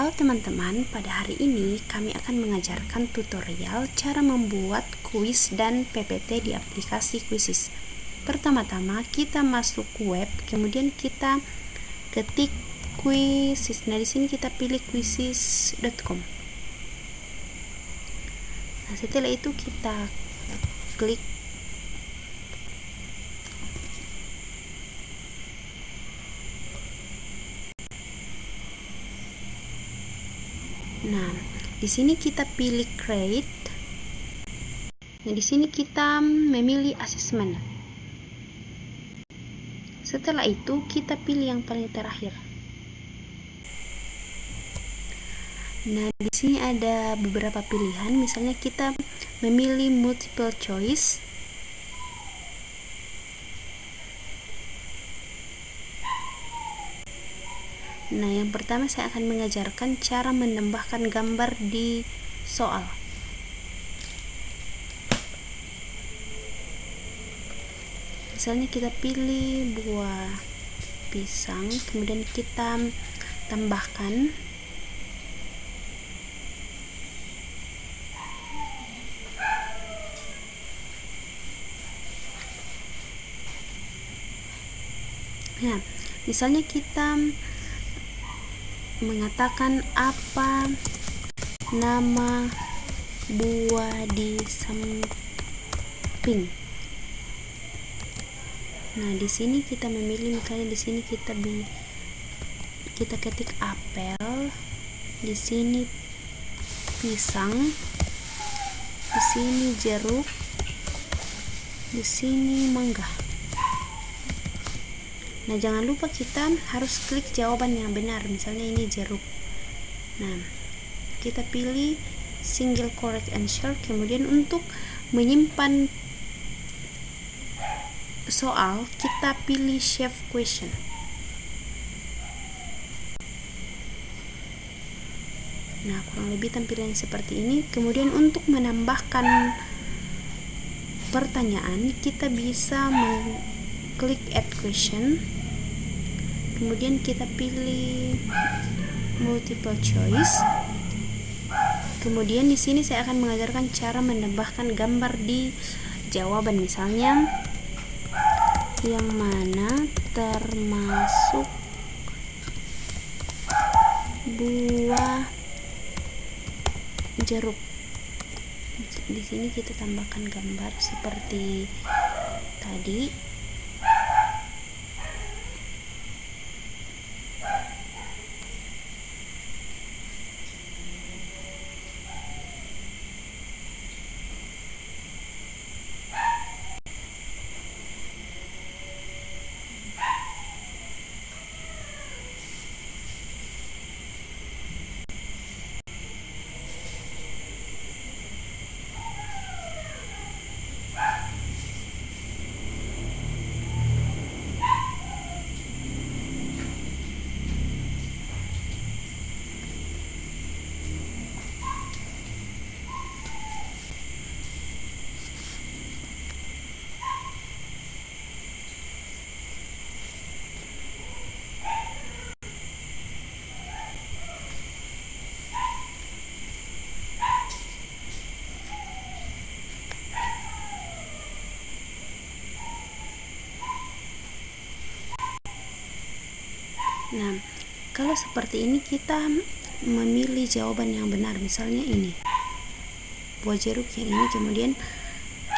Halo teman-teman, pada hari ini kami akan mengajarkan tutorial cara membuat kuis dan PPT di aplikasi Quizizz. Pertama-tama kita masuk web, kemudian kita ketik Quizizz. Nah, di sini kita pilih quizizz.com. Nah, setelah itu kita klik. Nah, di sini kita pilih create. Nah, di sini kita memilih assessment. Setelah itu kita pilih yang paling terakhir. Nah, di sini ada beberapa pilihan. Misalnya kita memilih multiple choice. Nah, yang pertama saya akan mengajarkan cara menambahkan gambar di soal. Misalnya kita pilih buah pisang, kemudian kita tambahkan misalnya kita mengatakan apa nama buah di samping. Nah, di sini kita memilih, misalnya di sini kita ketik apel, di sini pisang, di sini jeruk, di sini mangga. Nah, jangan lupa kita harus klik jawaban yang benar. Misalnya ini jeruk. Nah, kita pilih single correct answer. Kemudian untuk menyimpan soal, kita pilih save question. Nah, kurang lebih tampilannya seperti ini. Kemudian untuk menambahkan pertanyaan, kita bisa mengklik add question. Kemudian kita pilih multiple choice. Kemudian di sini saya akan mengajarkan cara menambahkan gambar di jawaban. Misalnya yang mana termasuk buah jeruk. Di sini kita tambahkan gambar seperti tadi. Nah, kalau seperti ini kita memilih jawaban yang benar. Misalnya ini buah jeruk yang ini, kemudian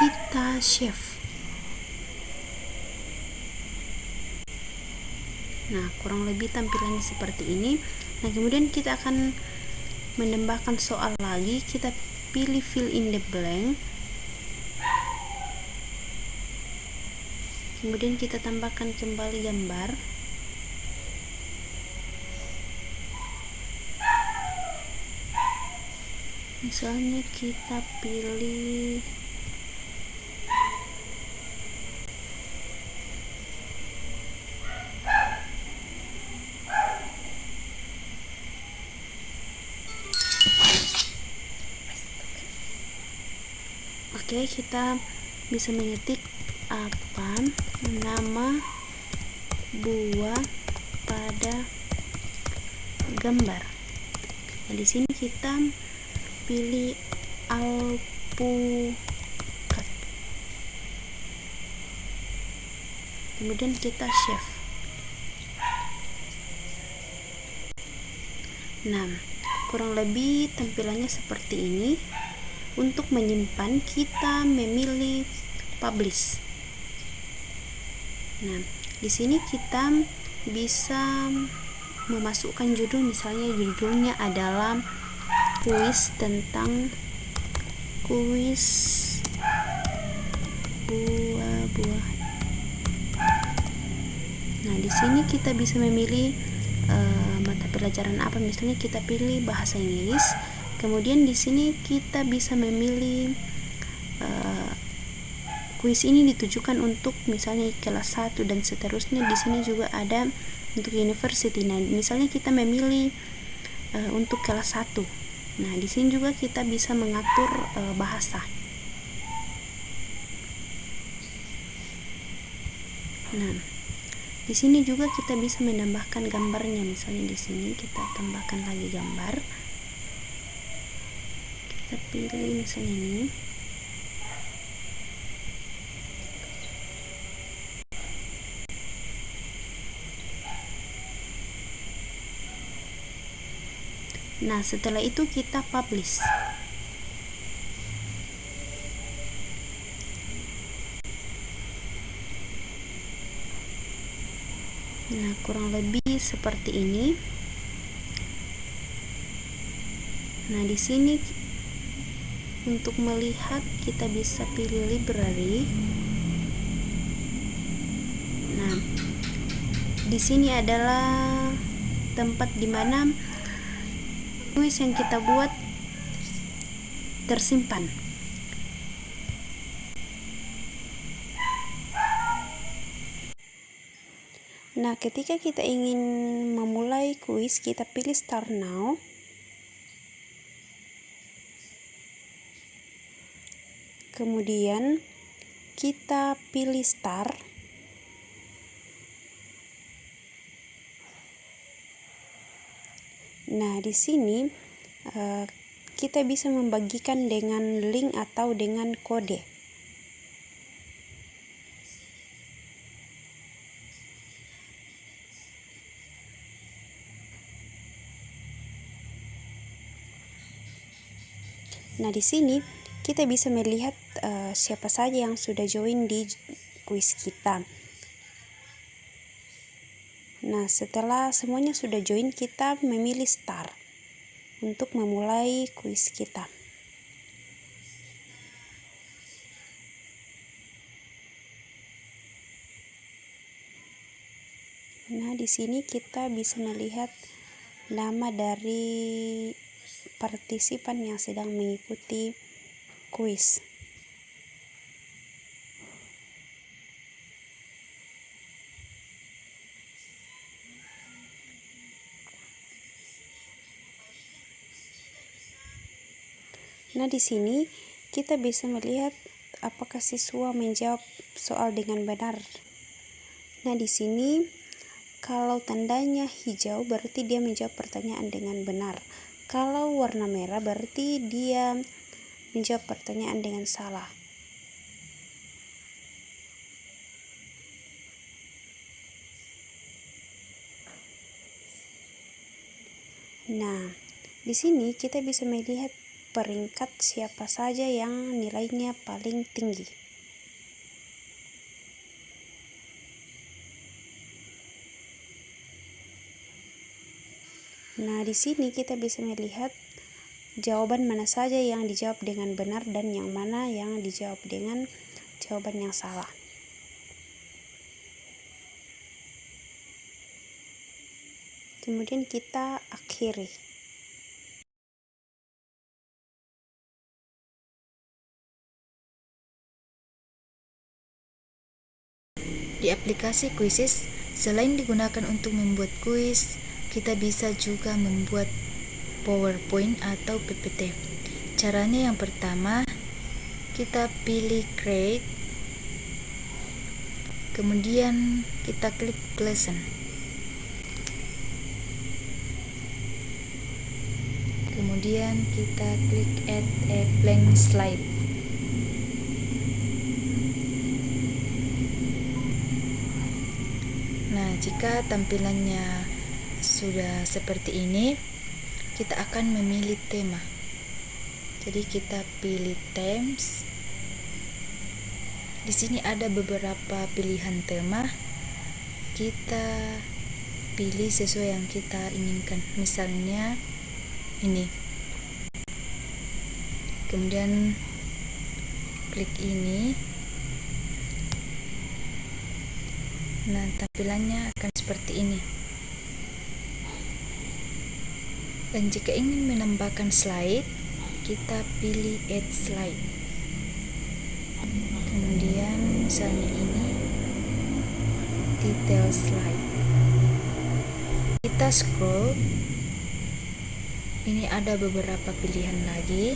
kita save. Nah, kurang lebih tampilannya seperti ini. Nah, kemudian kita akan menambahkan soal lagi. Kita pilih fill in the blank. Kemudian kita tambahkan kembali gambar. Misalnya kita pilih kita bisa mengetik apa nama buah pada gambar. Nah, di sini kita pilih Alpukat, kemudian kita save. Nah, kurang lebih tampilannya seperti ini. Untuk menyimpan, kita memilih publish. Nah, di sini kita bisa memasukkan judul, misalnya judulnya adalah kuis tentang kuis buah-buahan. Nah, di sini kita bisa memilih mata pelajaran apa, misalnya kita pilih bahasa Inggris. Kemudian di sini kita bisa memilih kuis ini ditujukan untuk misalnya kelas 1 dan seterusnya. Di sini juga ada untuk university. Nah, misalnya kita memilih untuk kelas 1. Nah, di sini juga kita bisa mengatur bahasa. Nah, di sini juga kita bisa menambahkan gambarnya. Misalnya di sini kita tambahkan lagi gambar. Kita pilih misalnya ini. Nah, setelah itu kita publish. Nah, kurang lebih seperti ini. Nah, di sini untuk melihat kita bisa pilih library. Nah, di sini adalah tempat di mana kuis yang kita buat tersimpan. Nah, ketika kita ingin memulai kuis, kita pilih Start Now. Kemudian kita pilih Start. Nah, di sini kita bisa membagikan dengan link atau dengan kode. Nah, di sini kita bisa melihat siapa saja yang sudah join di kuis kita. Nah, setelah semuanya sudah join, kita memilih Start untuk memulai kuis kita. Nah, di sini kita bisa melihat nama dari partisipan yang sedang mengikuti kuis. Nah, di sini kita bisa melihat apakah siswa menjawab soal dengan benar. Nah, di sini kalau tandanya hijau berarti dia menjawab pertanyaan dengan benar. Kalau warna merah berarti dia menjawab pertanyaan dengan salah. Nah, di sini kita bisa melihat peringkat siapa saja yang nilainya paling tinggi. Nah, di sini kita bisa melihat jawaban mana saja yang dijawab dengan benar dan yang mana yang dijawab dengan jawaban yang salah. Kemudian kita akhiri. Di aplikasi Quizizz, selain digunakan untuk membuat kuis, kita bisa juga membuat PowerPoint atau PPT. Caranya yang pertama, kita pilih Create, kemudian kita klik Lesson. kemudian kita klik add a blank slide. Nah, jika tampilannya sudah seperti ini, kita akan memilih tema. Jadi kita pilih themes. Di sini ada beberapa pilihan tema. Kita pilih sesuai yang kita inginkan. Misalnya ini. Kemudian klik ini. Nah, tampilannya akan seperti ini. Dan jika ingin menambahkan slide, kita pilih add slide. Kemudian misalnya ini detail slide. Kita scroll. Ini ada beberapa pilihan lagi.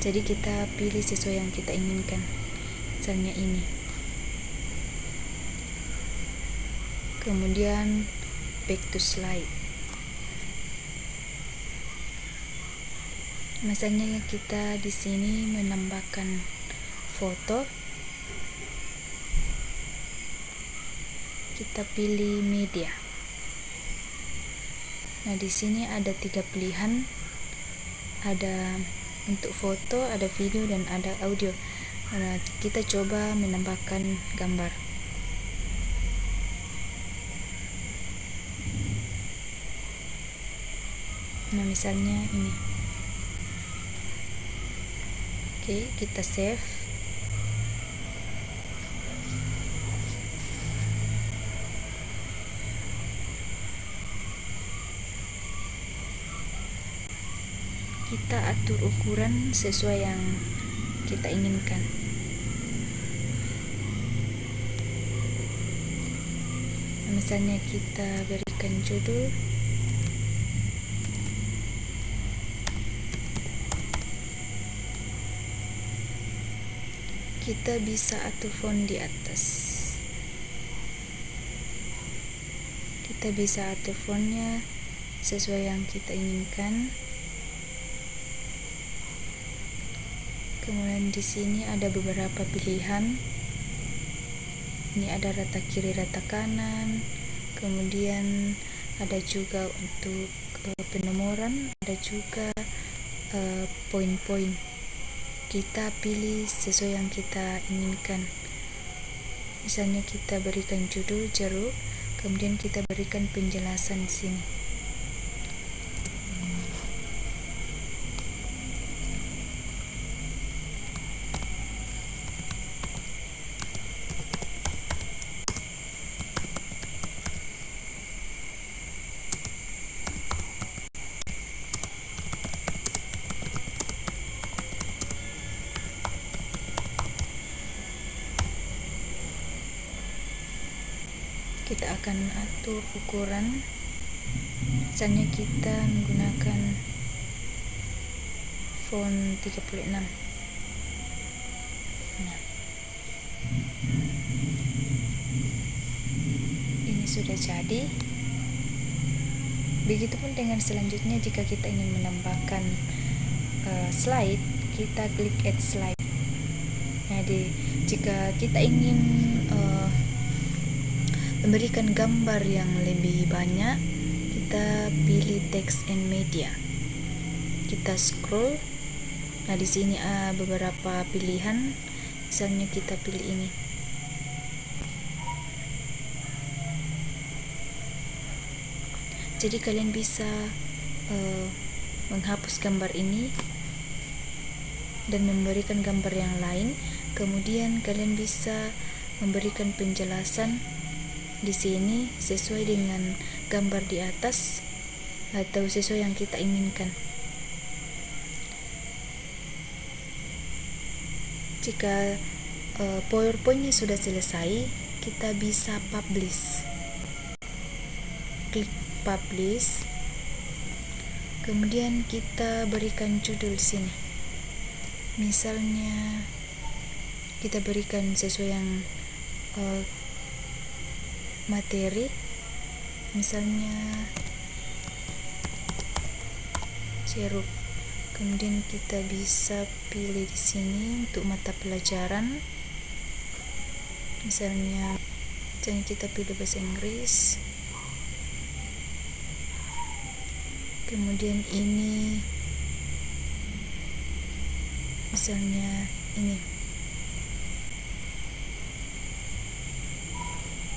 Jadi kita pilih sesuai yang kita inginkan. Misalnya ini. Kemudian back to slide. Misalnya kita di sini menambahkan foto. Kita pilih media. Nah, di sini ada 3 pilihan. Ada untuk foto, ada video, dan ada audio. Nah, kita coba menambahkan gambar. Nah, misalnya ini. Oke, kita save. Kita atur ukuran sesuai yang kita inginkan. Nah, misalnya kita berikan judul. Kita bisa atur font di atas. Kita bisa atur fontnya sesuai yang kita inginkan. Kemudian di sini ada beberapa pilihan. Ini ada rata kiri, rata kanan. Kemudian ada juga untuk penomoran, ada juga poin-poin. Kita pilih sesuai yang kita inginkan. Misalnya kita berikan judul jeruk, kemudian kita berikan penjelasan di sini. Kita akan atur ukuran. Misalnya kita menggunakan font 36. Nah, ini sudah jadi. Begitupun dengan selanjutnya, jika kita ingin menambahkan slide, kita klik add slide. Jadi jika kita ingin memberikan gambar yang lebih banyak, kita pilih text and media. Kita scroll. Nah, di sini beberapa pilihan. Misalnya kita pilih ini. Jadi kalian bisa menghapus gambar ini dan memberikan gambar yang lain. Kemudian kalian bisa memberikan penjelasan di sini sesuai dengan gambar di atas atau sesuai yang kita inginkan. Jika PowerPoint-nya sudah selesai, kita bisa publish. Klik publish. Kemudian kita berikan judul di sini. Misalnya kita berikan sesuai yang materi, misalnya ceruk. Kemudian kita bisa pilih di sini untuk mata pelajaran. Misalnya kita pilih bahasa Inggris. Kemudian ini misalnya ini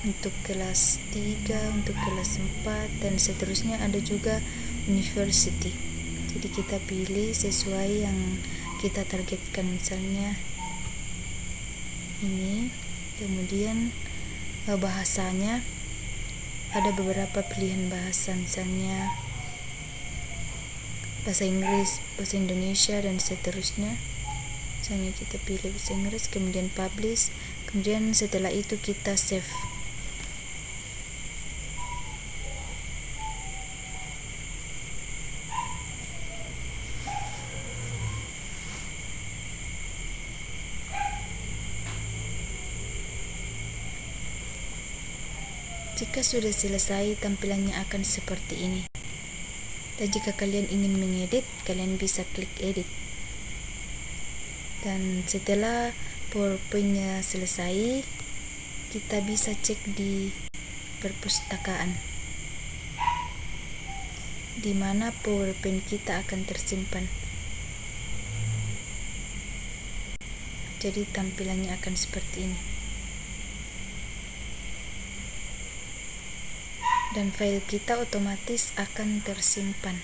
untuk kelas 3, untuk kelas 4 dan seterusnya. Ada juga university. Jadi kita pilih sesuai yang kita targetkan, misalnya ini. Kemudian bahasanya ada beberapa pilihan bahasa, misalnya bahasa Inggris, bahasa Indonesia dan seterusnya. Misalnya kita pilih bahasa Inggris, kemudian publish, kemudian setelah itu kita save. Jika sudah selesai, tampilannya akan seperti ini. Dan jika kalian ingin mengedit, kalian bisa klik edit. Dan setelah PowerPoint-nya selesai, kita bisa cek di perpustakaan, di mana PowerPoint kita akan tersimpan. Jadi tampilannya akan seperti ini. Dan file kita otomatis akan tersimpan.